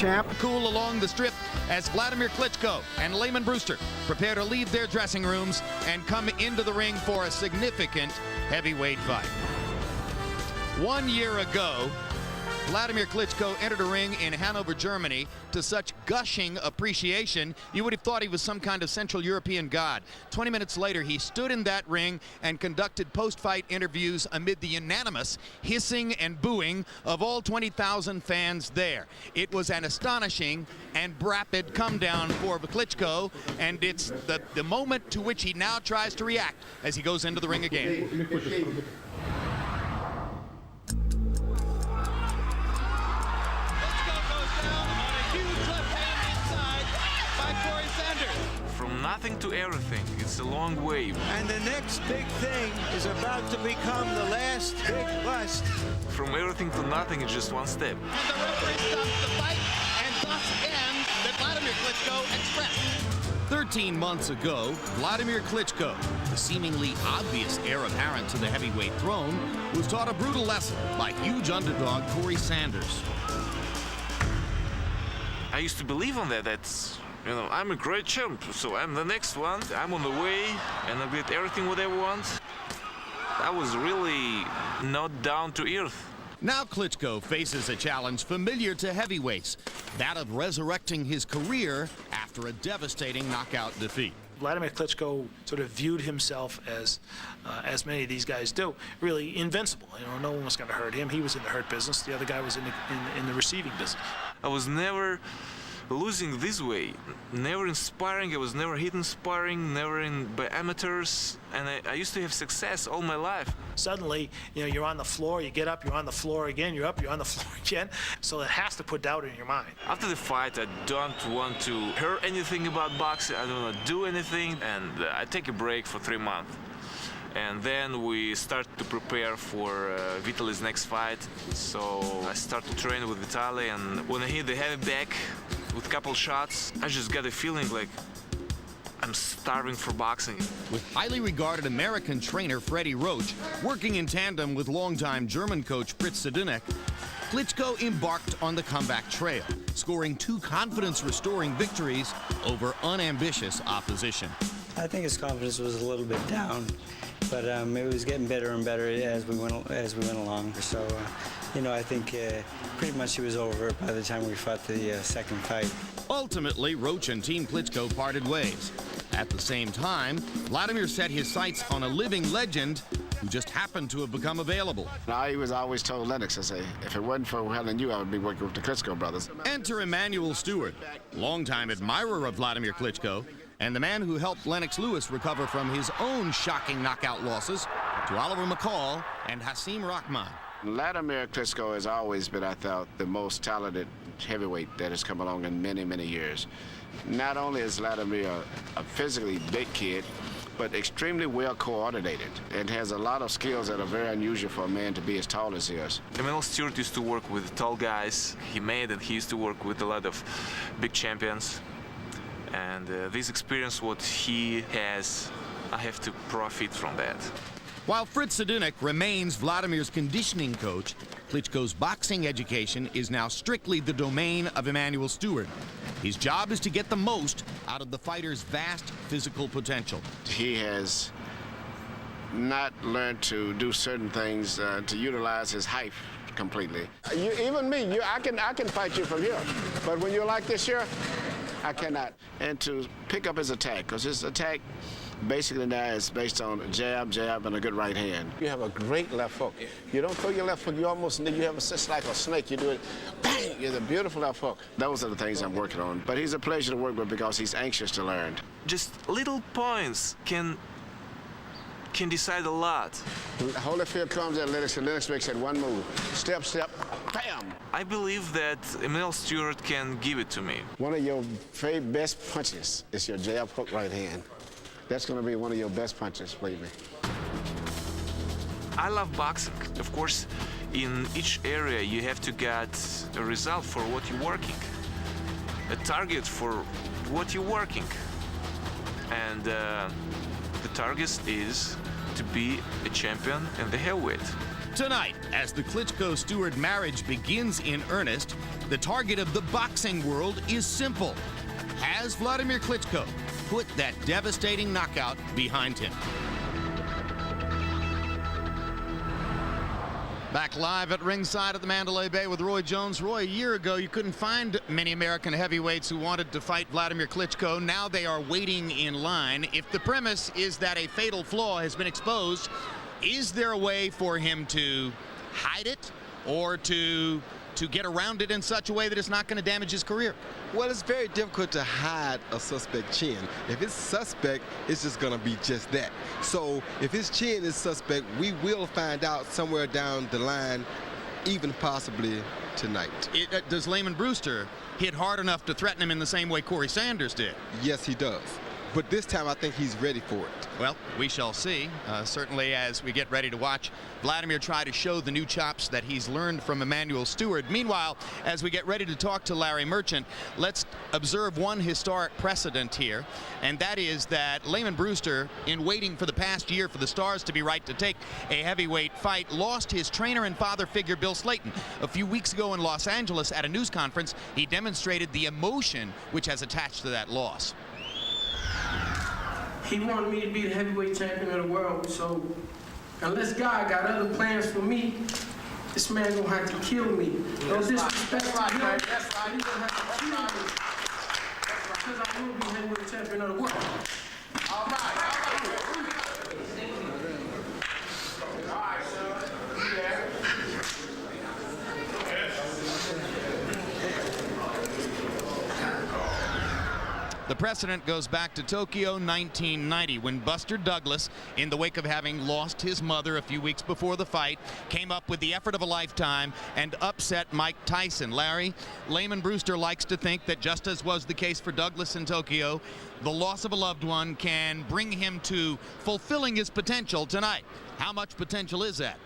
champ. Cool along the strip as Wladimir Klitschko and Lamon Brewster prepare to leave their dressing rooms and come into the ring for a significant heavyweight fight. 1 year ago, Wladimir Klitschko entered a ring in Hanover, Germany to such gushing appreciation, you would have thought he was some kind of Central European god. 20 minutes later, he stood in that ring and conducted post-fight interviews amid the unanimous hissing and booing of all 20,000 fans there. It was an astonishing and rapid come down for Klitschko, and it's the moment to which he now tries to react as he goes into the ring again. From nothing to everything, it's a long way. And the next big thing is about to become the last big bust. From everything to nothing is just one step. And the referee stops the fight, and thus ends that Wladimir Klitschko expressed. 13 months ago, Wladimir Klitschko, the seemingly obvious heir apparent to the heavyweight throne, was taught a brutal lesson by huge underdog Corey Sanders. I used to believe on that. That's, you know, I'm a great champ, so I'm the next one. I'm on the way, and I get everything what I want. I was really not down to earth. Now Klitschko faces a challenge familiar to heavyweights, that of resurrecting his career after a devastating knockout defeat. Wladimir Klitschko sort of viewed himself as many of these guys do, really invincible. You know, no one was going to hurt him. He was in the hurt business. The other guy was in the receiving business. I was never losing this way, never inspiring. I was never hitting sparring, never by amateurs, and I used to have success all my life. Suddenly, you know, you're on the floor, you get up, you're on the floor again, you're up, you're on the floor again. So it has to put doubt in your mind. After the fight, I don't want to hear anything about boxing. I don't want to do anything, and I take a break for 3 months. And then we start to prepare for Vitaly's next fight. So I start to train with Vitaly, and when I hit the heavy back with a couple shots, I just got a feeling like I'm starving for boxing. With highly regarded American trainer Freddie Roach working in tandem with longtime German coach Fritz Sedunek, Klitschko embarked on the comeback trail, scoring 2 confidence-restoring victories over unambitious opposition. I think his confidence was a little bit down, but it was getting better and better as we went along. So, you know, I think pretty much he was over by the time we fought the second fight. Ultimately, Roach and Team Klitschko parted ways. At the same time, Wladimir set his sights on a living legend who just happened to have become available. I was always told Lennox, I say, if it wasn't for Helen you, I would be working with the Klitschko brothers. Enter Emanuel Stewart, longtime admirer of Wladimir Klitschko, and the man who helped Lennox Lewis recover from his own shocking knockout losses to Oliver McCall and Hasim Rahman. Wladimir Klitschko has always been, I thought, the most talented heavyweight that has come along in many, many years. Not only is Wladimir a physically big kid, but extremely well coordinated and has a lot of skills that are very unusual for a man to be as tall as he is. Emanuel Stewart used to work with tall guys. He used to work with a lot of big champions. And this experience, what he has, I have to profit from that. While Fritz Sedunek remains Wladimir's conditioning coach, Klitschko's boxing education is now strictly the domain of Emanuel Stewart. His job is to get the most out of the fighter's vast physical potential. He has not learned to do certain things to utilize his height completely. Even me, I can fight you from here, but when you're like this here, I cannot. And to pick up his attack, because his attack basically now is based on a jab, and a good right hand. You have a great left hook. You don't throw your left hook, you have just like a snake. You do it, bang, it's a beautiful left hook. Those are the things I'm working on. But he's a pleasure to work with because he's anxious to learn. Just little points can decide a lot. Holyfield comes and Lennox makes that one move. Step, bam! I believe that Emanuel Stewart can give it to me. One of your very best punches is your jab hook right hand. That's going to be one of your best punches, believe me. I love boxing. Of course, in each area you have to get a result for what you're working, a target for what you're working. And the target is to be a champion in the heavyweight. Tonight, as the Klitschko-Stewart marriage begins in earnest, the target of the boxing world is simple. Has Wladimir Klitschko put that devastating knockout behind him? Back live at ringside at the Mandalay Bay with Roy Jones. Roy, a year ago, you couldn't find many American heavyweights who wanted to fight Wladimir Klitschko. Now they are waiting in line. If the premise is that a fatal flaw has been exposed, is there a way for him to hide it or to get around it in such a way that it's not going to damage his career? Well, it's very difficult to hide a suspect chin. If it's suspect, it's just going to be just that. So if his chin is suspect, we will find out somewhere down the line, even possibly tonight. Does Lamon Brewster hit hard enough to threaten him in the same way Corey Sanders did? Yes, he does. But this time, I think he's ready for it. Well, we shall see. Certainly as we get ready to watch Wladimir try to show the new chops that he's learned from Emmanuel Stewart. Meanwhile, as we get ready to talk to Larry Merchant, let's observe one historic precedent here, and that is that Lamon Brewster, in waiting for the past year for the Stars to be right to take a heavyweight fight, lost his trainer and father figure, Bill Slayton. A few weeks ago in Los Angeles at a news conference, he demonstrated the emotion which has attached to that loss. He wanted me to be the heavyweight champion of the world, so unless God got other plans for me, this man gonna have to kill me. No disrespect to him, he's gonna have to kill me. Because I will be heavyweight champion of the world. All right. The precedent goes back to Tokyo 1990 when Buster Douglas, in the wake of having lost his mother a few weeks before the fight, came up with the effort of a lifetime and upset Mike Tyson. Larry, Lamon Brewster likes to think that just as was the case for Douglas in Tokyo, the loss of a loved one can bring him to fulfilling his potential tonight. How much potential is that?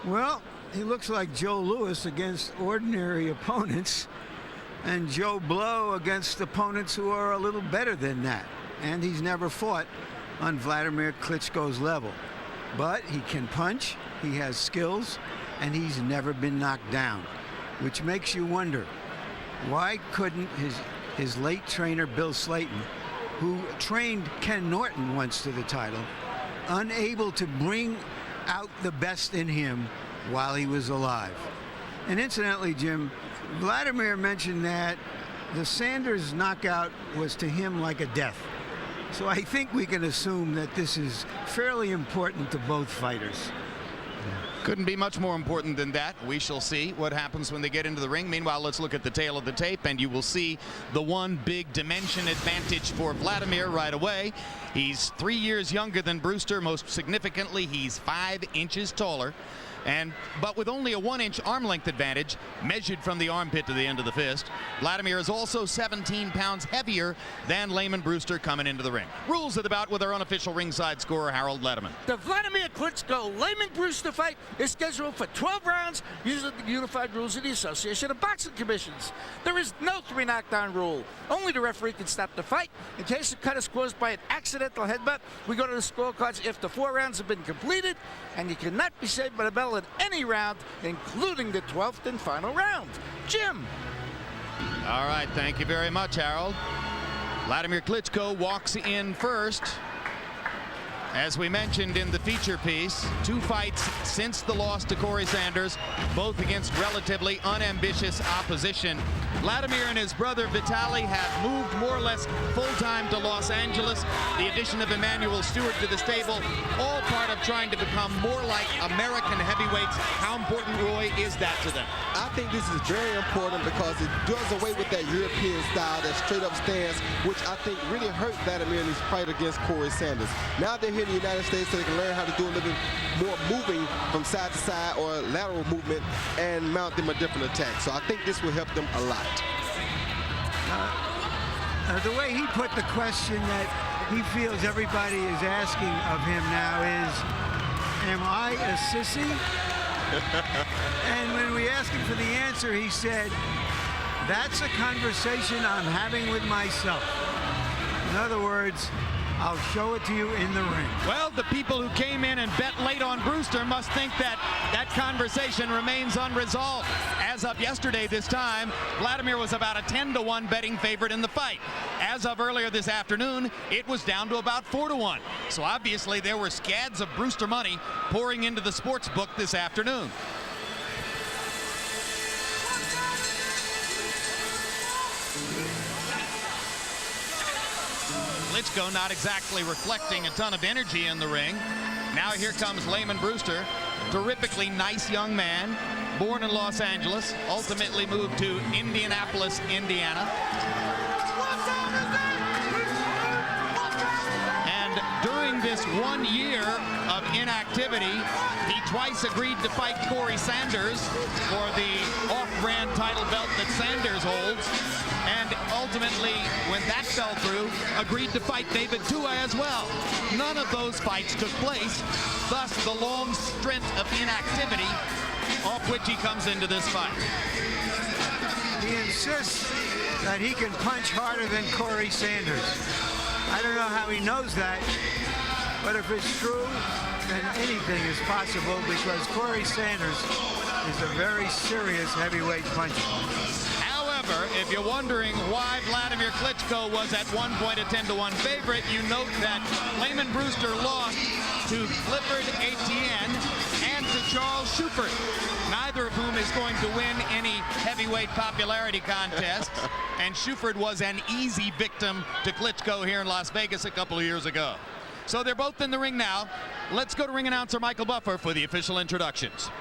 Well, he looks like Joe Louis against ordinary opponents, and Joe Blow against opponents who are a little better than that. And he's never fought on Wladimir Klitschko's level. But he can punch, he has skills, and he's never been knocked down, which makes you wonder, why couldn't his late trainer Bill Slayton, who trained Ken Norton once to the title, unable to bring out the best in him while he was alive? And incidentally, Jim, Wladimir mentioned that the Sanders knockout was to him like a death. So I think we can assume that this is fairly important to both fighters. Couldn't be much more important than that. We shall see what happens when they get into the ring. Meanwhile, let's look at the tail of the tape, and you will see the one big dimension advantage for Wladimir right away. He's 3 years younger than Brewster. Most significantly, he's 5 inches taller. But with only a 1-inch arm length advantage measured from the armpit to the end of the fist, Wladimir is also 17 pounds heavier than Lamon Brewster coming into the ring. Rules of the bout with our unofficial ringside scorer, Harold Lederman. The Wladimir Klitschko-Lamon Brewster fight is scheduled for 12 rounds using the unified rules of the Association of Boxing Commissions. There is no 3 knockdown rule. Only the referee can stop the fight. In case the cut is caused by an accidental headbutt, we go to the scorecards if the 4 rounds have been completed, and you cannot be saved by the bell in any round, including the 12th and final round. Jim. All right, thank you very much, Harold. Wladimir Klitschko walks in first. As we mentioned in the feature piece, 2 fights since the loss to Corey Sanders, both against relatively unambitious opposition. Wladimir and his brother Vitaly have moved more or less full-time to Los Angeles. The addition of Emmanuel Stewart to the stable, all part of trying to become more like American heavyweights. How important, Roy, is that to them? I think this is very important because it does away with that European style, that straight-up stance, which I think really hurt Wladimir in his fight against Corey Sanders. Now they're here in the United States so they can learn how to do a little bit more moving from side to side or lateral movement and mount them a different attack. So I think this will help them a lot. The way he put the question that he feels everybody is asking of him now is, am I a sissy? And when we asked him for the answer, he said, that's a conversation I'm having with myself. In other words, I'll show it to you in the ring. Well, the people who came in and bet late on Brewster must think that that conversation remains unresolved. As of yesterday this time, Wladimir was about a 10-to-1 betting favorite in the fight. As of earlier this afternoon, it was down to about 4-to-1. So obviously there were scads of Brewster money pouring into the sports book this afternoon. Klitschko not exactly reflecting a ton of energy in the ring. Now here comes Lamon Brewster, terrifically nice young man, born in Los Angeles, ultimately moved to Indianapolis, Indiana. And during this 1 year of inactivity, he twice agreed to fight Corey Sanders for the off-brand title belt that Sanders holds. And ultimately, when that fell through, agreed to fight David Tua as well. None of those fights took place, thus the long stint of inactivity off which he comes into this fight. He insists that he can punch harder than Corey Sanders. I don't know how he knows that, but if it's true, then anything is possible because Corey Sanders is a very serious heavyweight puncher. If you're wondering why Wladimir Klitschko was at one point a 10-to-1 favorite, you note that Lamon Brewster lost to Clifford Etienne and to Charles Schubert, neither of whom is going to win any heavyweight popularity contest. And Schubert was an easy victim to Klitschko here in Las Vegas a couple of years ago. So they're both in the ring now. Let's go to ring announcer Michael Buffer for the official introductions.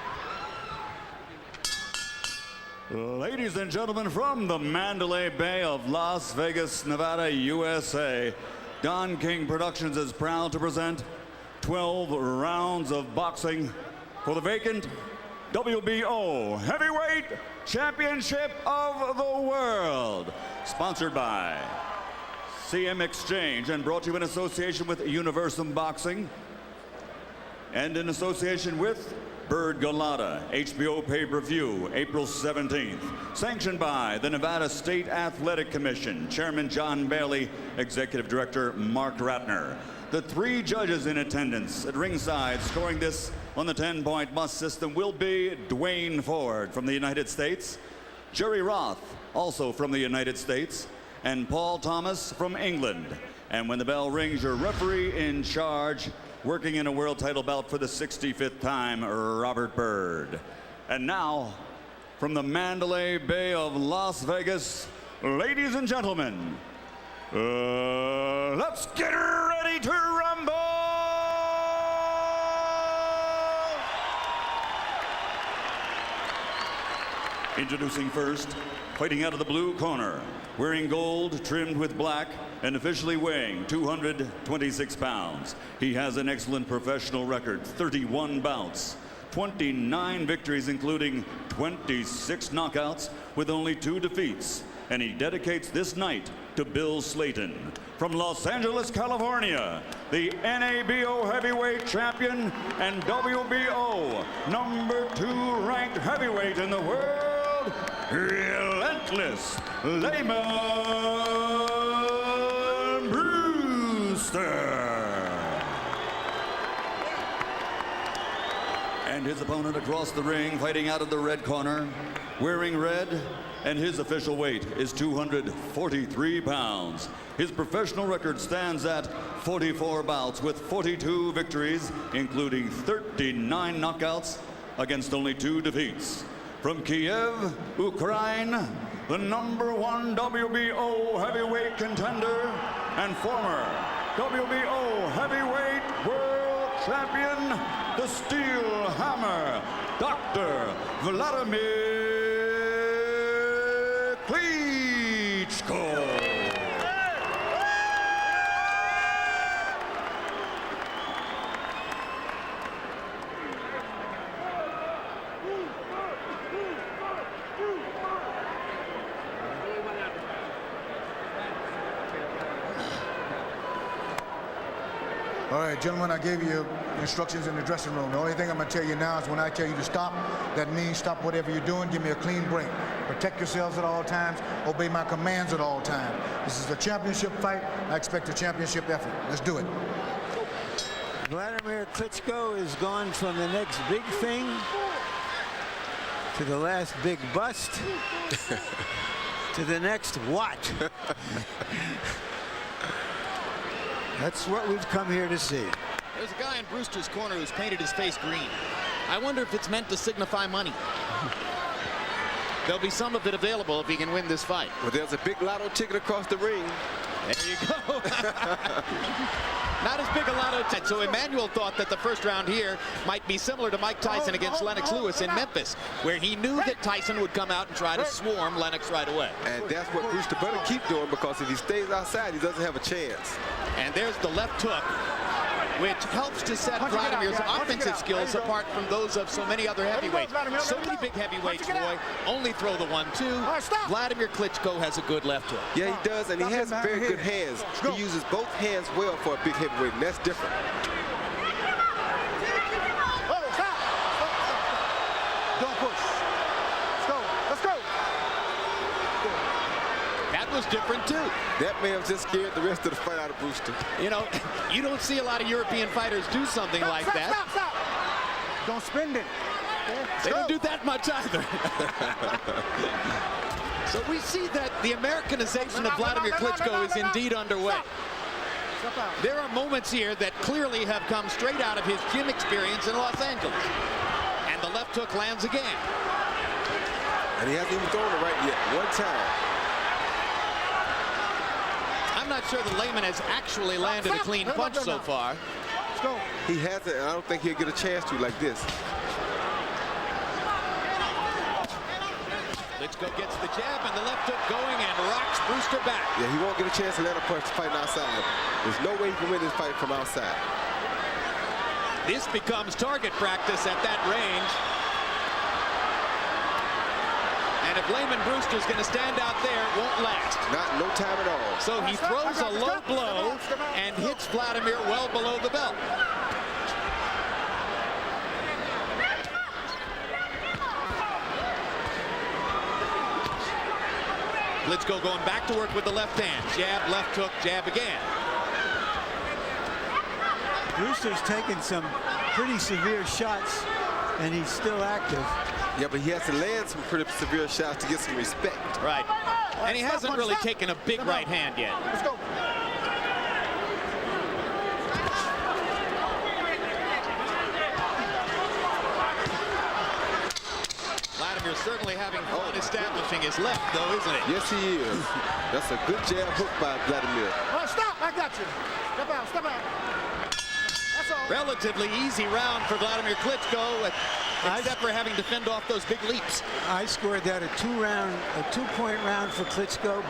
Ladies and gentlemen, from the Mandalay Bay of Las Vegas, Nevada, USA, Don King Productions is proud to present 12 rounds of boxing for the vacant WBO Heavyweight Championship of the World. Sponsored by CM Exchange and brought to you in association with Universum Boxing and in association with Bird Galata, HBO pay-per-view, April 17th. Sanctioned by the Nevada State Athletic Commission, Chairman John Bailey, Executive Director Mark Ratner. The 3 judges in attendance at ringside scoring this on the 10-point must system will be Dwayne Ford from the United States, Jerry Roth, also from the United States, and Paul Thomas from England. And when the bell rings, your referee in charge, working in a world title bout for the 65th time, Robert Byrd. And now, from the Mandalay Bay of Las Vegas, ladies and gentlemen, let's get ready to rumble! Introducing first, fighting out of the blue corner, wearing gold trimmed with black, and officially weighing 226 pounds. He has an excellent professional record, 31 bouts, 29 victories, including 26 knockouts with only 2 defeats. And he dedicates this night to Bill Slayton. From Los Angeles, California, the NABO heavyweight champion and WBO #2 ranked heavyweight in the world, Relentless Lamon Brewster. And his opponent across the ring, fighting out of the red corner, wearing red, and his official weight is 243 pounds. His professional record stands at 44 bouts with 42 victories, including 39 knockouts against only 2 defeats. From Kiev, Ukraine, the #1 WBO heavyweight contender and former WBO heavyweight world champion, the Steel Hammer, Dr. Wladimir Klitschko. All right, gentlemen, I gave you instructions in the dressing room. The only thing I'm going to tell you now is when I tell you to stop, that means stop whatever you're doing. Give me a clean break. Protect yourselves at all times. Obey my commands at all times. This is a championship fight. I expect a championship effort. Let's do it. Wladimir Klitschko is gone from the next big thing to the last big bust to the next what? That's what we've come here to see. There's a guy in Brewster's corner who's painted his face green. I wonder if it's meant to signify money. There'll be some of it available if he can win this fight. Well, there's a big lotto ticket across the ring. There you go. Not as big a lotto ticket. So Emmanuel thought that the first round here might be similar to Mike Tyson against Lennox Lewis in Memphis, where he knew that Tyson would come out and try to swarm Lennox right away. And that's what Brewster better keep doing, because if he stays outside, he doesn't have a chance. And there's the left hook, which helps to set Vladimir's offensive skills apart from those of so many other heavyweights. So many big heavyweights, Roy, only throw the 1-2. Wladimir Klitschko has a good left hook. Yeah, he does, and he has very good hands. He uses both hands well for a big heavyweight, and that's different. Don't push. Let's go. Let's go. That was different, too. That may have just scared the rest of the fight out of Brewster. You know, you don't see a lot of European fighters do something like that. Stop. Don't spend it. They don't do that much either. So we see that the Americanization of Wladimir Klitschko is indeed underway. There are moments here that clearly have come straight out of his gym experience in Los Angeles. And the left hook lands again. And he hasn't even thrown it right yet. One time. I'm not sure that Lamon has actually landed a clean punch so far. Let's go. He hasn't, and I don't think he'll get a chance to like this. Klitschko gets the jab and the left hook going and rocks Brewster back. Yeah, he won't get a chance to land a punch fighting outside. There's no way he can win this fight from outside. This becomes target practice at that range. And if Lamon Brewster's going to stand out there, it won't last. No time at all. So he throws a low blow and hits Wladimir well below the belt. Klitschko going back to work with the left hand. Jab, left hook, jab again. Brewster's taken some pretty severe shots, and he's still active. Yeah, but he has to land some pretty severe shots to get some respect. Right. And he hasn't really taken a big right hand yet. Let's go. Wladimir certainly having fun establishing his left, though, isn't it? Yes, he is. That's a good jab hook by Wladimir. Oh, stop. I got you. Step out. Step out. That's all. Relatively easy round for Wladimir Klitschko, except for having to fend off those big leaps. I scored that a two-point round for Klitschko.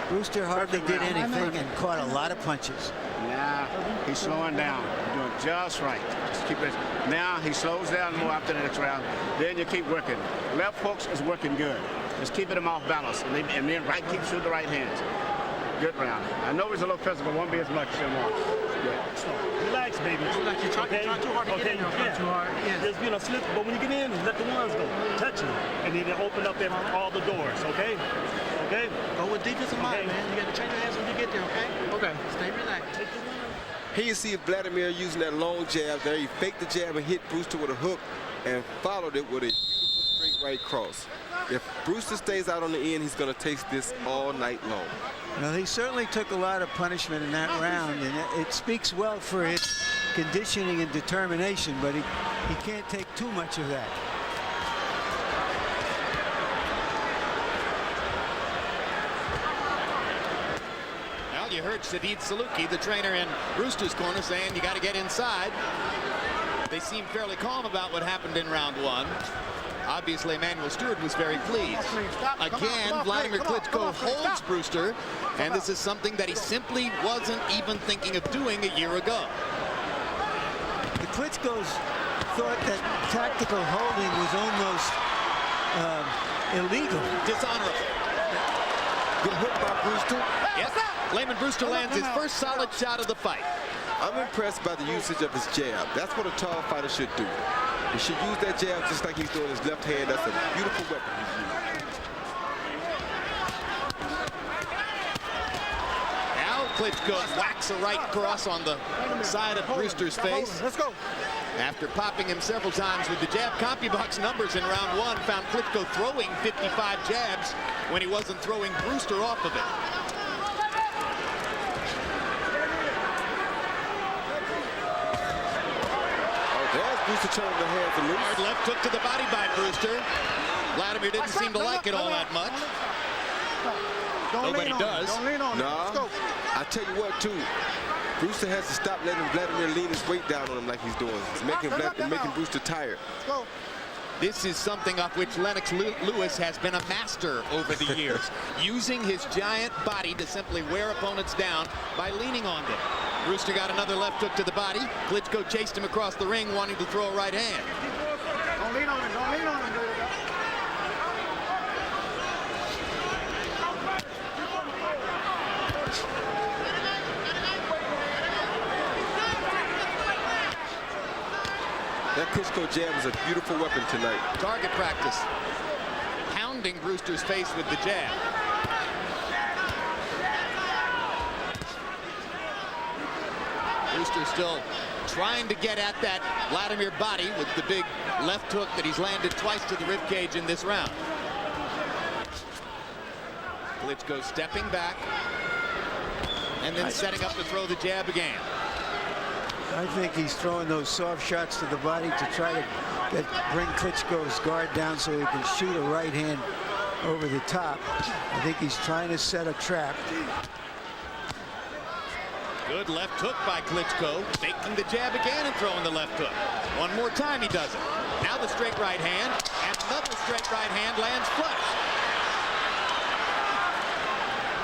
Brewster hardly did anything and caught a lot of punches. Now he's slowing down. You're doing just right. Just keep it. Now he slows down more after the next round. Then you keep working. Left hooks is working good. Just keeping him off balance. And then right, keep shooting the right hands. Good round. I know he's a little physical, won't be as much anymore. Good. Relax, baby. Relax. You're trying too hard to get in there. Too hard. Yeah. Just, slip. But when you get in, let the ones go. Touch them. And then open up all the doors, okay? Okay? Go with defensive mind, man. You got to change your hands when you get there, okay? Okay. Stay relaxed. Here you see Wladimir using that long jab there. He faked the jab and hit Brewster with a hook and followed it with a beautiful straight right cross. If Brewster stays out on the end, he's going to taste this all night long. Well, he certainly took a lot of punishment in that round, and it speaks well for his conditioning and determination, but he can't take too much of that. Well, you heard Sadid Saluki, the trainer in Brewster's corner, saying you got to get inside. They seem fairly calm about what happened in round one. Obviously, Emmanuel Stewart was very pleased. Again, Wladimir Klitschko holds Brewster, and this is something that he simply wasn't even thinking of doing a year ago. The Klitschkos thought that tactical holding was almost illegal. Dishonorable. Good hook by Brewster. Yes, Lamon Brewster lands his first solid shot of the fight. I'm impressed by the usage of his jab. That's what a tall fighter should do. He should use that jab just like he's doing his left hand. That's a beautiful weapon he's using. Klitschko whacks a right cross on the side of Brewster's face. Let's go. After popping him several times with the jab, CompuBox numbers in round one found Klitschko throwing 55 jabs when he wasn't throwing Brewster off of it. There's Brewster turning the hands loose. Hard left hook to the body by Brewster. Wladimir didn't seem to like it all that much. Nobody does. Don't lean on him. Let's go. I tell you what, too. Brewster has to stop letting Wladimir lean his weight down on him like he's doing. It's making Brewster tired. Let's go. This is something of which Lennox Lewis has been a master over the years, using his giant body to simply wear opponents down by leaning on them. Brewster got another left hook to the body. Klitschko chased him across the ring, wanting to throw a right hand. Don't lean on him. Don't lean on him. That Klitschko jab is a beautiful weapon tonight. Target practice. Pounding Brewster's face with the jab. Brewster still trying to get at that Wladimir body with the big left hook that he's landed twice to the ribcage in this round. Klitschko stepping back and then setting up to throw the jab again. I think he's throwing those soft shots to the body to try to bring Klitschko's guard down so he can shoot a right hand over the top. I think he's trying to set a trap. Good left hook by Klitschko, faking the jab again and throwing the left hook. One more time he does it. Now the straight right hand, and another straight right hand lands flush.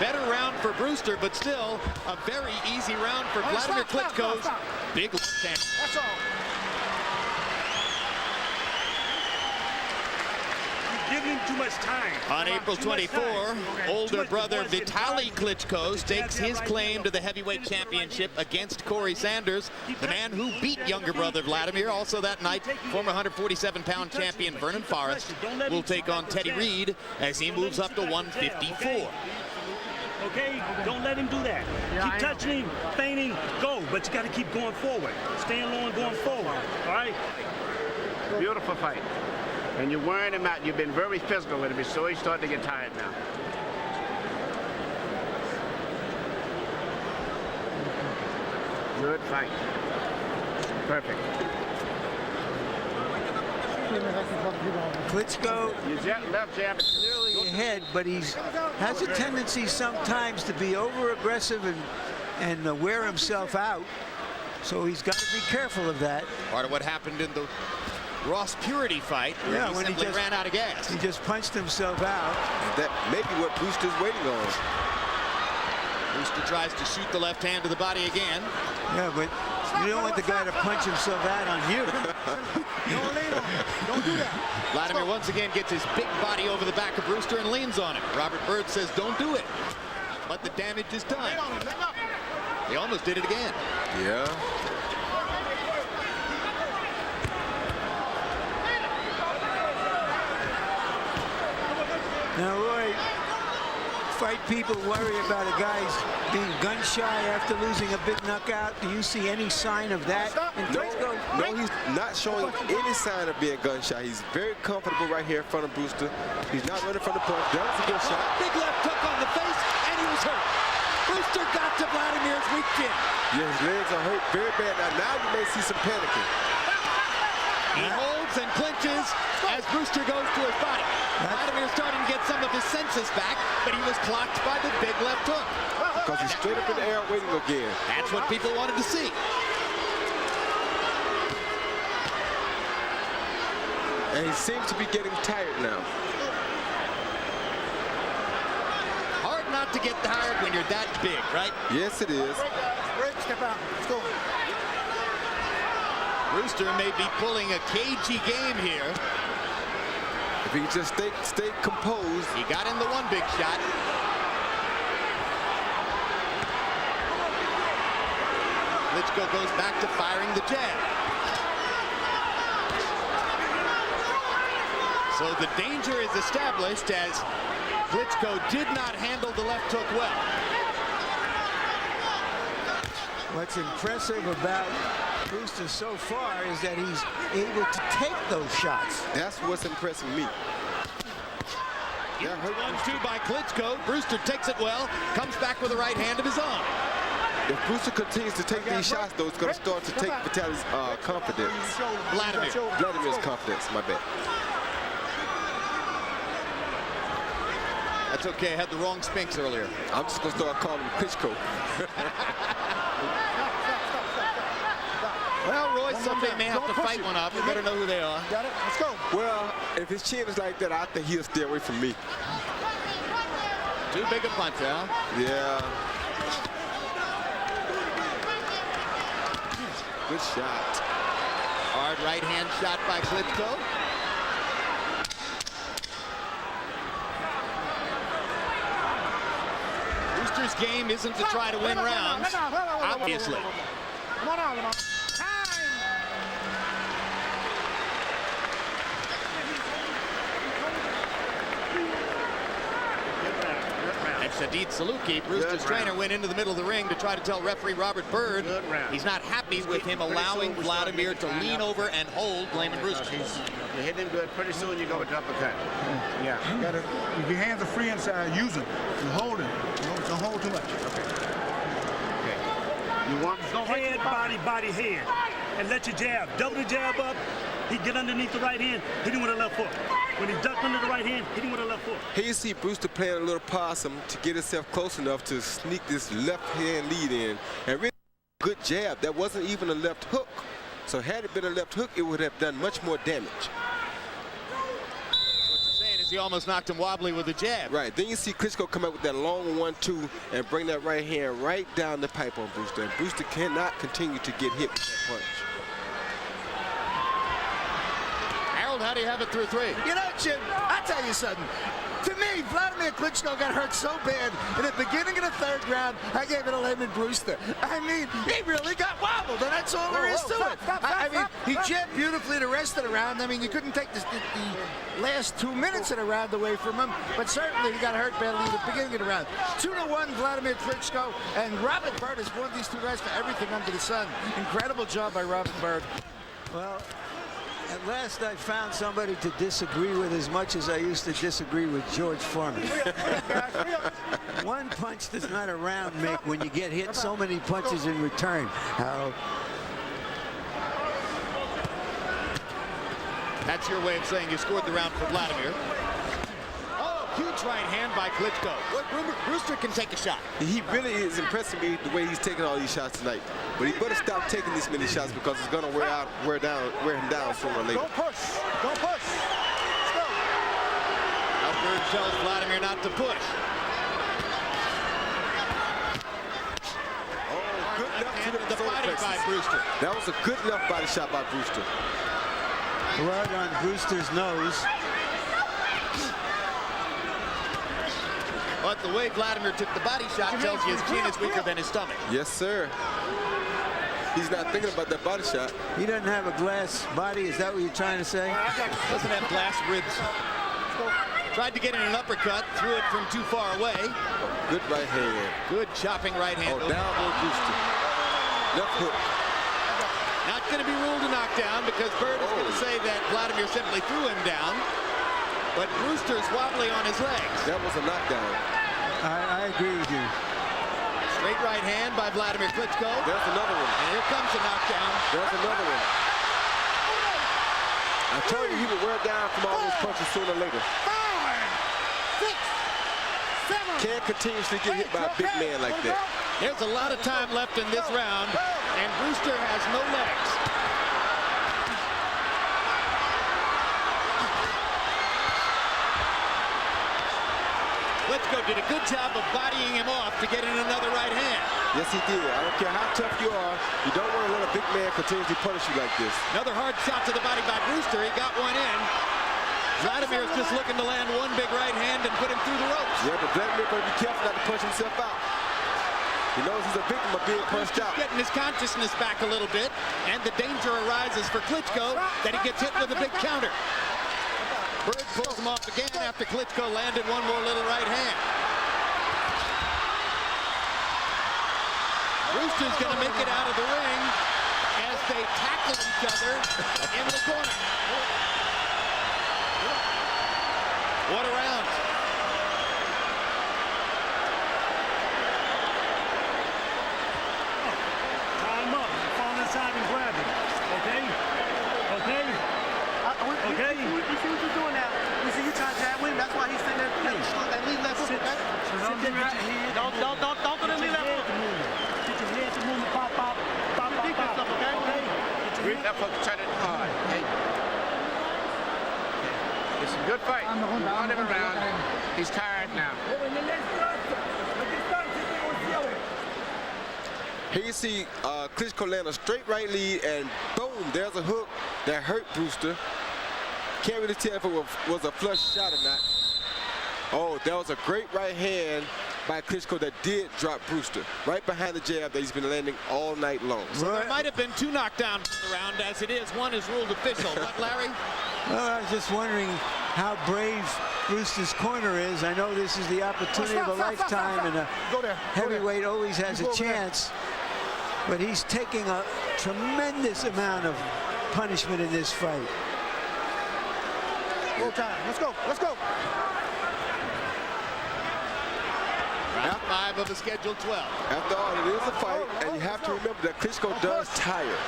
Better round for Brewster, but still a very easy round for Wladimir Klitschko's big left hand. That's all. You're giving him too much time. On April 24, older brother Vitaly Klitschko stakes his claim to the heavyweight championship against Corey Sanders, the man who beat younger brother Wladimir. Also that night, former 147-pound champion Vernon Forrest will take on Teddy Reed as he moves up to 154. Okay, don't let him do that. Keep touching him, feigning, go, but you got to keep going forward. Staying low and going forward, all right? Beautiful fight. And you're wearing him out. You've been very physical with him, so he's starting to get tired now. Good fight. Perfect. Klitschko left jab clearly ahead, but he has a tendency sometimes to be over-aggressive and wear himself out. So he's got to be careful of that. Part of what happened in the Ross Purity fight, where he simply ran out of gas. He just punched himself out. That may be what Brewster's waiting on. Brewster tries to shoot the left hand to the body again. Yeah, but you don't want the guy to punch himself out on you. Don't lean on him. Don't do that. Wladimir once again gets his big body over the back of Brewster and leans on him. Robert Byrd says, don't do it. But the damage is done. He almost did it again. Yeah. Now, Roy, fight people worry about a guy's being gun shy after losing a big knockout. Do you see any sign of that? No, he's not showing any sign of being gun shy. He's very comfortable right here in front of Brewster. He's not running from the punch. That's a good shot. Big left hook on the face, and he was hurt. Brewster got to Wladimir's weak chin. Yeah, his legs are hurt very bad. Now you may see some panicking. He holds and clinches as Brewster goes to his body. Wladimir's starting to get some of his senses back, but he was clocked by the big left hook. Because he's straight up in the air waiting again. That's what people wanted to see. And he seems to be getting tired now. Hard not to get tired when you're that big, right? Yes, it is. Break, step out. Let's go. Brewster may be pulling a cagey game here. If he just stay composed. He got in the one big shot. Klitschko goes back to firing the jab. So the danger is established as Klitschko did not handle the left hook well. What's impressive about Brewster so far is that he's able to take those shots. That's what's impressing me. Yeah, 1-2 by Klitschko. Brewster takes it well, comes back with the right hand of his own. If Brewster continues to take these shots, though, it's going to start to take Vitaly's confidence. Vladimir's confidence, my bad. That's okay, I had the wrong Spinks earlier. I'm just going to start calling him Klitschko. Well, Roy, someday may have to fight one up. We better know who they are. Got it? Let's go. Well, if his chin is like that, I think he'll stay away from me. Too big a punch, huh? Yeah. Good shot. Hard right hand shot by Klitschko. Brewster's game isn't to try to win rounds, obviously. Come on out, Lamon. Sadid Saluki, Brewster's trainer, went into the middle of the ring to try to tell referee Robert Byrd he's not happy with him allowing Wladimir to lean over and hold Lamon Brewster. You hit him good. Pretty soon you go with the uppercut. Yeah. If your hands are free inside, use them. You hold it. Don't hold too much. You want Head, body, head. And let your jab. Double the jab up. He get underneath the right hand, hit him with a left foot. When he ducked under the right hand, hit him with a left foot. Here you see Brewster playing a little possum to get himself close enough to sneak this left hand lead in. And really good jab. That wasn't even a left hook. So had it been a left hook, it would have done much more damage. What you're saying is he almost knocked him wobbly with the jab. Right. Then you see Klitschko come out with that long 1-2 and bring that right hand right down the pipe on Brewster. And Brewster cannot continue to get hit with that punch. How do you have it through 3? You know, Jim, I'll tell you something. To me, Wladimir Klitschko got hurt so bad in the beginning of the 3rd round, I gave it to Lamon Brewster. I mean, he really got wobbled, and that's all there is to it. I mean, he jabbed beautifully the rest of the round. I mean, you couldn't take the last 2 minutes of the round away from him, but certainly he got hurt badly in the beginning of the round. 2-1, Wladimir Klitschko, and Robert Byrd has won these 2 guys for everything under the sun. Incredible job by Robert Byrd. Well, at last I found somebody to disagree with as much as I used to disagree with George Foreman. One punch does not a round make when you get hit so many punches in return, Harold. That's your way of saying you scored the round for Wladimir. Oh, huge right hand by Klitschko. Brewster can take a shot. He really is impressing me the way he's taking all these shots tonight. But he better stop taking this many shots because it's going to wear him down sooner or later. Don't push. Don't push. Let's go. Byrd tells Wladimir not to push. Oh, good left to the body by Brewster. That was a good left body shot by Brewster. Blood on Brewster's nose. But the way Wladimir took the body shot tells you his chin is weaker than his stomach. Yes, sir. He's not thinking about that body shot. He doesn't have a glass body. Is that what you're trying to say? Doesn't have glass ribs. Tried to get in an uppercut, threw it from too far away. Good right hand. Good chopping right hand. Oh, down on Brewster. Left hook. Not going to be ruled a knockdown because Byrd is going to say that Wladimir simply threw him down. But Brewster's wobbly on his legs. That was a knockdown. I agree with you. Straight right hand by Wladimir Klitschko. There's another one. And here comes a knockdown. There's another one. I told you he would wear down from all those punches sooner or later. 5, 6, 7. Can't continuously get hit by a big man like that. There's a lot of time left in this round, and Brewster has no legs. Klitschko did a good job of bodying him off to get in another right hand. Yes, he did. I don't care how tough you are. You don't want to let a big man continuously punish you like this. Another hard shot to the body by Brewster. He got one in. Vladimir's just looking to land one big right hand and put him through the ropes. Yeah, but Vladimir better be careful not to punch himself out. He knows he's a victim of being punched out. Getting his consciousness back a little bit, and the danger arises for Klitschko that he gets hit with a big counter. Byrd pulls him off again after Klitschko landed one more little right hand. Brewster's going to make it out of the ring as they tackle each other in the corner. What a round. Time up. Fall inside and grab it. Okay? Okay? Okay? We see what you're doing now. We see you trying to jab with him. That's why he's sitting there. That lead left foot, okay? Don't go to the lead left foot. Get your head to move and pop, pop, pop, pop, Defense pop. up, okay? Okay? Grip that foot, turn it hard. Okay? It's a good fight. On him around. He's tired now. Here you see Klitschko land a straight right lead, and boom, there's a hook that hurt Brewster. Can't really tell if it was a flush shot or not. Oh, that was a great right hand by Klitschko that did drop Brewster right behind the jab that he's been landing all night long. So there might have been 2 knockdowns in the round. As it is, one is ruled official. What, Larry? Well, I was just wondering how brave Brewster's corner is. I know this is the opportunity of a lifetime, and a heavyweight always has a chance. But he's taking a tremendous amount of punishment in this fight. Go time. Let's go. Let's go. Round 5 of the scheduled 12. After all, it is a fight, and you have to remember that Klitschko does tire.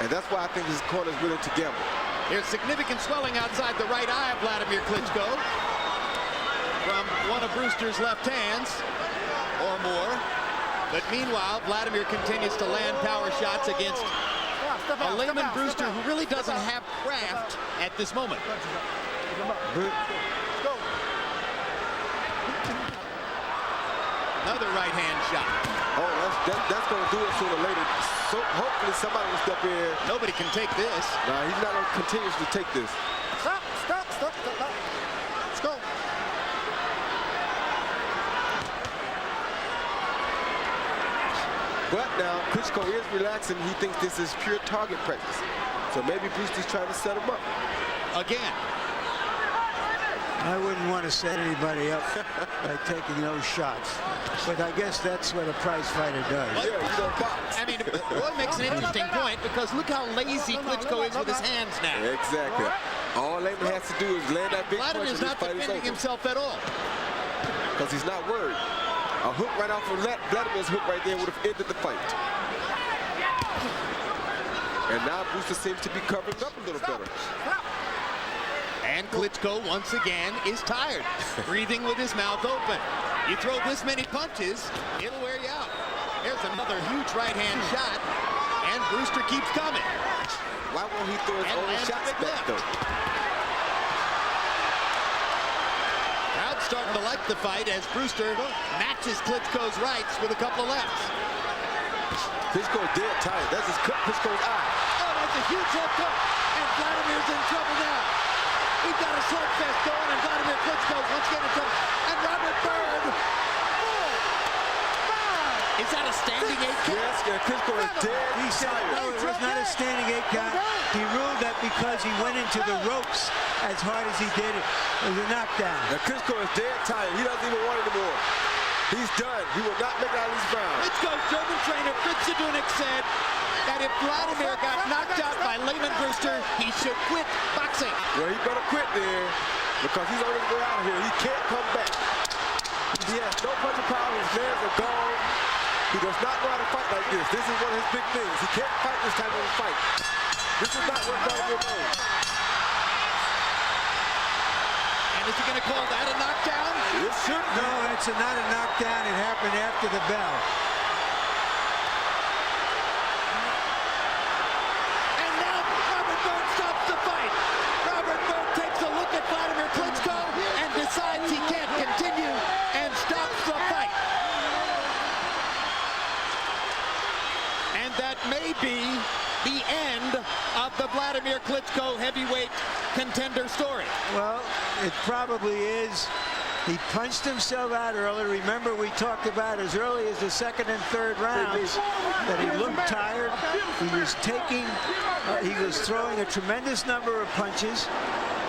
And that's why I think his corner is willing to gamble. There's significant swelling outside the right eye of Wladimir Klitschko from one of Brewster's left hands or more. But meanwhile, Wladimir continues to land power shots against a Lamon Brewster who really doesn't have craft at this moment. Another right hand shot. Oh, that's going to do it sooner or later. So hopefully somebody will step in. Nobody can take this. Nah, he's not going to continuously take this. Stop. Let's go. But now, Klitschko is relaxing. He thinks this is pure target practice. So maybe Brewster's trying to set him up. Again. I wouldn't want to set anybody up by taking those shots. But I guess that's what a prize fighter does. Yeah, you don't box. I mean, Roy makes an interesting point because look how lazy Klitschko is with his hands now. Exactly. All Lamon has to do is land that big punch and Vladimir's this not fight is defending over. himself at all. Because he's not worried. A hook right off of Vladimir's hook right there would have ended the fight. And now Brewster seems to be covering up a little better. And Klitschko once again is tired, breathing with his mouth open. You throw this many punches, it'll wear you out. There's another huge right hand shot, and Brewster keeps coming. Why won't he throw his own shots back though? Crowd's starting to like the fight as Brewster matches Klitschko's rights with a couple of lefts. Klitschko's dead tired. That's his Klitschko's eye. Oh, that's a huge left hook, and Vladimir's in trouble now. We've got a slugfest going, and Wladimir Klitschko once again in trouble. And Robert Byrd. 4, 5. Is that a standing 8 count? Yes, yeah, Klitschko is dead. He said no, it was not a standing 8 count. He ruled that because he went into the ropes as hard as he did it. It was a knockdown. Now Klitschko is dead tired. He doesn't even want it anymore. He's done. He will not make it out of these rounds. Klitschko's German trainer Fritz Zadunik said that if Wladimir got knocked out by Lamon Brewster, he should quit boxing. Well, he better quit there because he's on his way out of here. He can't come back. He has no punching power. His legs are gone. He does not know how to fight like this. This is one of his big things. He can't fight this type of a fight. This is not what Wladimir knows. And is he going to call that a knockdown? It should be. No, it's not a knockdown. It happened after the bell. And now Robert Byrd stops the fight. Robert Byrd takes a look at Wladimir Klitschko and decides he can't continue and stops the fight. And that may be the end of the Wladimir Klitschko heavyweight contender story. Well, it probably is. He punched himself out early. Remember, we talked about as early as the 2nd and 3rd rounds that he looked tired. He was he was throwing a tremendous number of punches,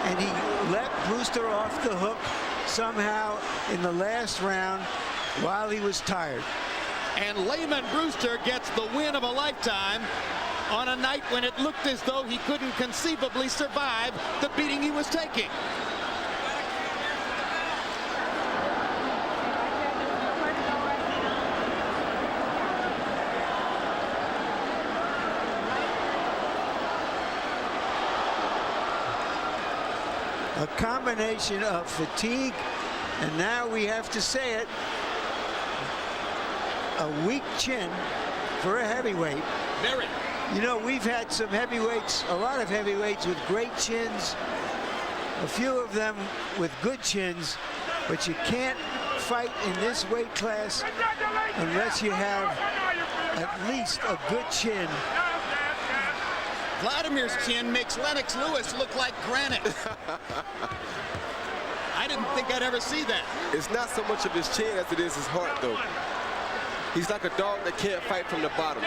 and he let Brewster off the hook somehow in the last round while he was tired. And Lamon Brewster gets the win of a lifetime on a night when it looked as though he couldn't conceivably survive the beating he was taking. A combination of fatigue, and now we have to say it, a weak chin for a heavyweight. Very. You know, we've had some heavyweights, a lot of heavyweights with great chins, a few of them with good chins, but you can't fight in this weight class unless you have at least a good chin. Wladimir's chin makes Lennox Lewis look like granite. I didn't think I'd ever see that. It's not so much of his chin as it is his heart, though. He's like a dog that can't fight from the bottom.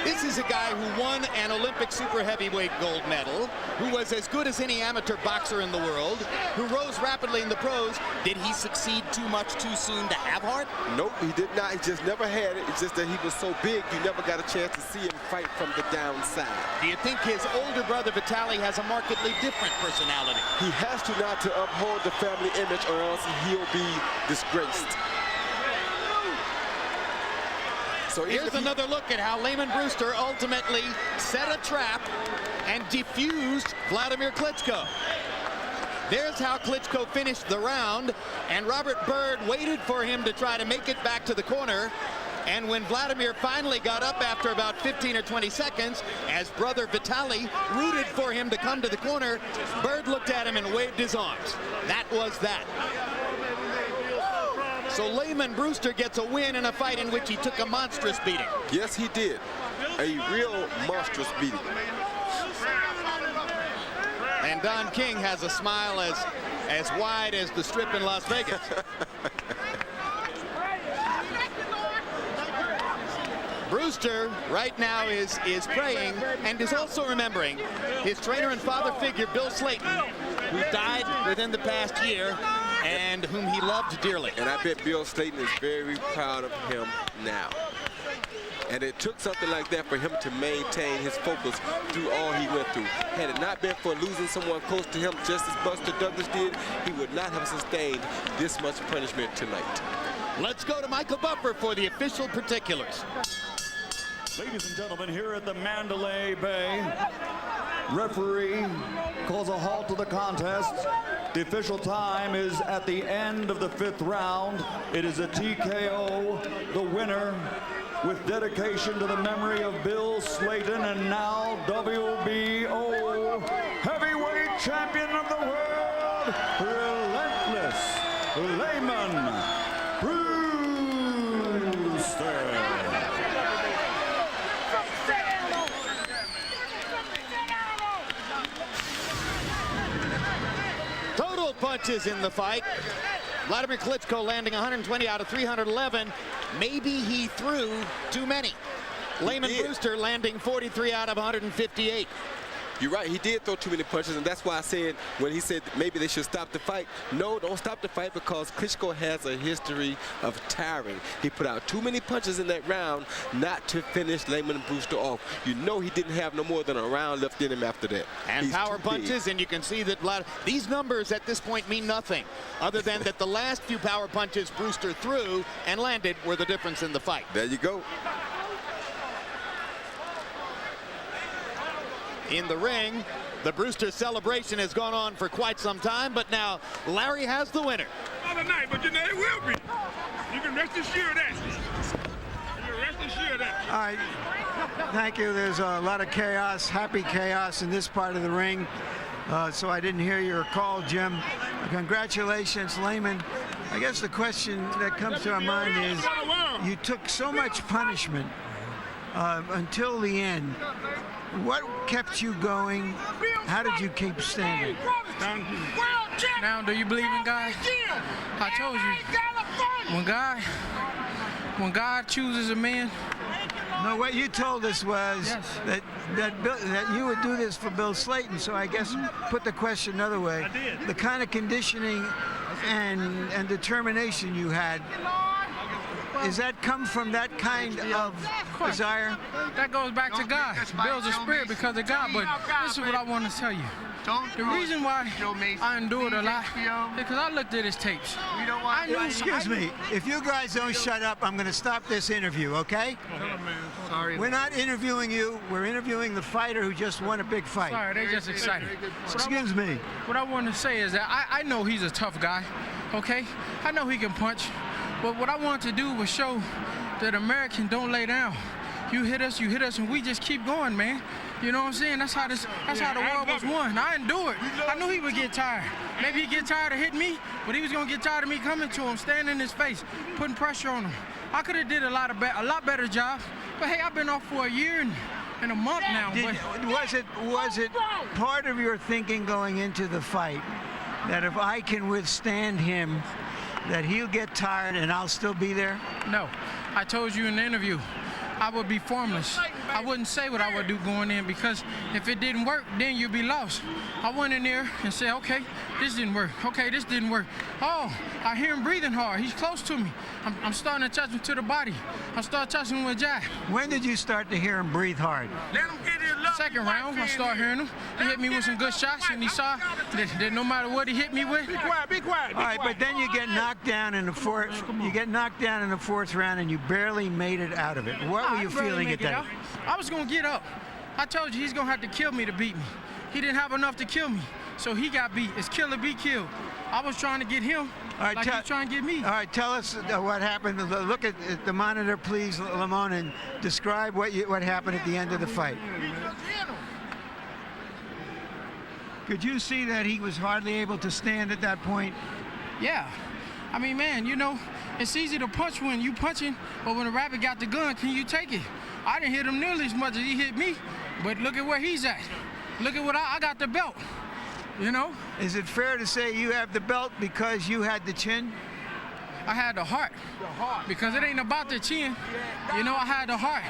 This is a guy who won an Olympic super heavyweight gold medal, who was as good as any amateur boxer in the world, who rose rapidly in the pros. Did he succeed too much too soon to have heart? Nope, he did not. He just never had it. It's just that he was so big, you never got a chance to see him fight from the downside. Do you think his older brother Vitaly has a markedly different personality? He has to not to uphold the family image, or else he'll be disgraced. So here's another look at how Lamon Brewster ultimately set a trap and defused Wladimir Klitschko. There's how Klitschko finished the round, and Robert Byrd waited for him to try to make it back to the corner. And when Wladimir finally got up after about 15 or 20 seconds, as brother Vitaly rooted for him to come to the corner, Byrd looked at him and waved his arms. That was that. So Lamon Brewster gets a win in a fight in which he took a monstrous beating. Yes, he did. A real monstrous beating. And Don King has a smile as wide as the Strip in Las Vegas. Brewster right now is praying and is also remembering his trainer and father figure, Bill Slayton, who died within the past year and whom he loved dearly. And I bet Bill Slayton is very proud of him now. And it took something like that for him to maintain his focus through all he went through. Had it not been for losing someone close to him, just as Buster Douglas did, he would not have sustained this much punishment tonight. Let's go to Michael Buffer for the official particulars. Ladies and gentlemen, here at the Mandalay Bay, referee calls a halt to the contest. The official time is at the end of the 5th round. It is a TKO. The winner, with dedication to the memory of Bill Slayton, and now WBO heavyweight champion of the world, relentless Lamon Brewster. Total punches in the fight. Wladimir Klitschko landing 120 out of 311. Maybe he threw too many. Lamon Brewster landing 43 out of 158. You're right, he did throw too many punches, and that's why I said when he said maybe they should stop the fight. No, don't stop the fight, because Klitschko has a history of tiring. He put out too many punches in that round not to finish Lamon Brewster off. You know he didn't have no more than a round left in him after that. And He's power punches, and you can see that these numbers at this point mean nothing, other than that the last few power punches Brewster threw and landed were the difference in the fight. There you go. In the ring, the Brewster celebration has gone on for quite some time, but now Larry has the winner. Other night, but you know it will be. You can rest assured that. You can rest assured that. All right, thank you. There's a lot of chaos, happy chaos in this part of the ring. So I didn't hear your call, Jim. Congratulations, Lamon. I guess the question that comes to our mind is, you took so much punishment until the end. What kept you going? How did you keep standing? Now, do you believe in God? I told you, when God chooses a man. No, what you told us was that you would do this for Bill Slayton. So I guess put the question another way: the kind of conditioning and determination you had Is that come from that kind of desire? That goes back to God. Builds a spirit because of God. But this is what I want to tell you. The reason why I endured a lot is because I looked at his tapes. I knew. Excuse me. If you guys don't shut up, I'm going to stop this interview, okay? Sorry. We're not interviewing you. We're interviewing the fighter who just won a big fight. Sorry, they're just excited. Excuse me. What I want to say is that I know he's a tough guy, okay? I know he can punch. But what I want to do was show that Americans don't lay down. You hit us, and we just keep going, man. You know what I'm saying? That's how the world was won. I endured. I knew he would get tired. Maybe he'd get tired of hitting me, but he was gonna get tired of me coming to him, standing in his face, putting pressure on him. I could have did a lot better job. But hey, I've been off for a year and a month now. Was it part of your thinking going into the fight that if I can withstand him, that he'll get tired and I'll still be there? No. I told you in the interview, I would be formless. I wouldn't say what I would do going in, because if it didn't work, then you'd be lost. I went in there and said, okay, this didn't work. Okay, this didn't work. Oh, I hear him breathing hard. He's close to me. I'm starting to touch him to the body. I started touching him with a jab. When did you start to hear him breathe hard? Second round, I started hearing him. He hit me with some good shots, and he saw that no matter what he hit me with. Be quiet, be quiet. All right, but then you get knocked down in the fourth. You get knocked down in the fourth round, and you barely made it out of it. What were you feeling at that? I was gonna get up. I told you he's gonna have to kill me to beat me. He didn't have enough to kill me, so he got beat. It's kill or be killed. I was trying to get him. All right, like he's trying to get me. All right, tell us what happened. Look at the monitor, please, Lamon, and describe what happened at the end of the fight. Could you see that he was hardly able to stand at that point? Yeah. I mean, man, you know, it's easy to punch when you punching, but when a rabbit got the gun, can you take it? I didn't hit him nearly as much as he hit me, but look at where he's at. Look at what I got the belt, you know? Is it fair to say you have the belt because you had the chin? I had the heart, because it ain't about the chin. You know, I had the heart.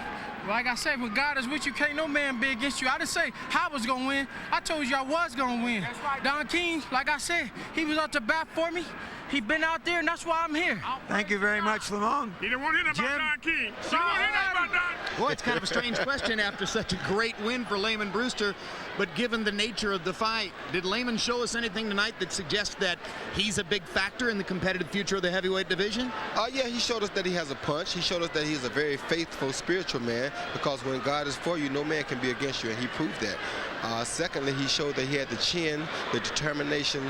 Like I said, when God is with you, can't no man be against you. I didn't say I was going to win. I told you I was going to win. Don King, like I said, he was up to bat for me. He been out there, and that's why I'm here. Thank you very much, Lamon. He didn't want to hear about Don King. He didn't want to hear about Don. Boy, it's kind of a strange question after such a great win for Lamon Brewster. But given the nature of the fight, did Lamon show us anything tonight that suggests that he's a big factor in the competitive future of the heavyweight division? Yeah, he showed us that he has a punch. He showed us that he's a very faithful, spiritual man, because when God is for you, no man can be against you, and he proved that. Secondly, he showed that he had the chin, the determination,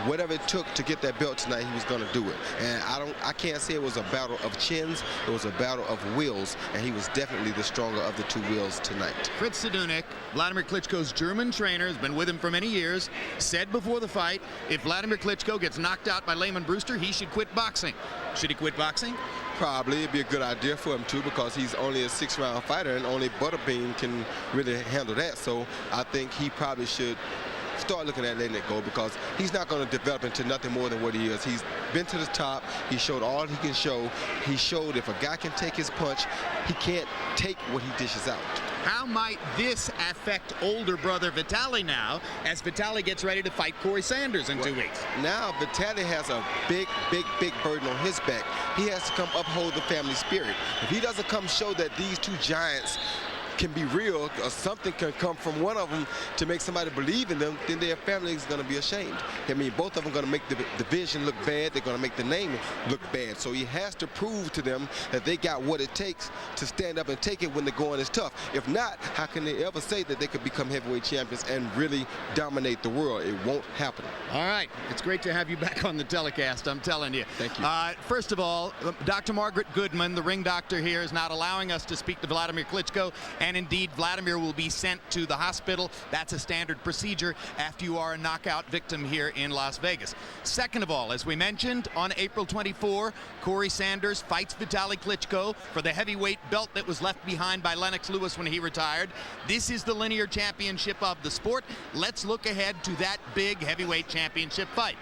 whatever it took to get that belt tonight, he was going to do it. And I can't say it was a battle of chins, it was a battle of wills, and he was definitely the stronger of the two wills tonight. Fritz Sedunek, Wladimir Klitschko's German trainer, has been with him for many years, said before the fight, if Wladimir Klitschko gets knocked out by Lamon Brewster, he should quit boxing. Should he quit boxing? Probably. It'd be a good idea for him too, because he's only a 6-round fighter, and only Butterbean can really handle that. So I think he probably should start looking at letting it go, because he's not going to develop into nothing more than what he is. He's been to the top. He showed all he can show. He showed if a guy can take his punch, he can't take what he dishes out. How might this affect older brother Vitaly now, as Vitaly gets ready to fight Corey Sanders in 2 weeks? Now Vitaly has a big burden on his back. He has to come uphold the family spirit. If he doesn't come show that these two giants can be real, or something can come from one of them to make somebody believe in them, then their family is going to be ashamed. I mean, both of them are going to make the division look bad. They're going to make the name look bad. So he has to prove to them that they got what it takes to stand up and take it when the going is tough. If not, how can they ever say that they could become heavyweight champions and really dominate the world? It won't happen. All right. It's great to have you back on the telecast, I'm telling you. Thank you. First of all, Dr. Margaret Goodman, the ring doctor here, is not allowing us to speak to Wladimir Klitschko. And indeed, Wladimir will be sent to the hospital. That's a standard procedure after you are a knockout victim here in Las Vegas. Second of all, as we mentioned, on April 24, Corey Sanders fights Vitaly Klitschko for the heavyweight belt that was left behind by Lennox Lewis when he retired. This is the linear championship of the sport. Let's look ahead to that big heavyweight championship fight.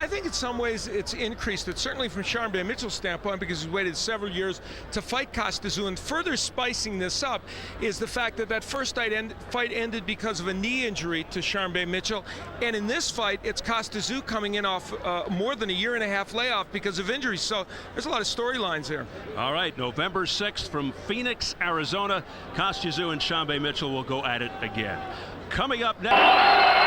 I think in some ways it's increased it, certainly from Sharmba Mitchell's standpoint, because he's waited several years to fight Costa. And further spicing this up is the fact that that first fight ended because of a knee injury to Sharmba Mitchell. And in this fight, it's Costa coming in off more than a year-and-a-half layoff because of injuries. So there's a lot of storylines here. All right, November 6th from Phoenix, Arizona. Costa and Sharmba Mitchell will go at it again. Coming up now.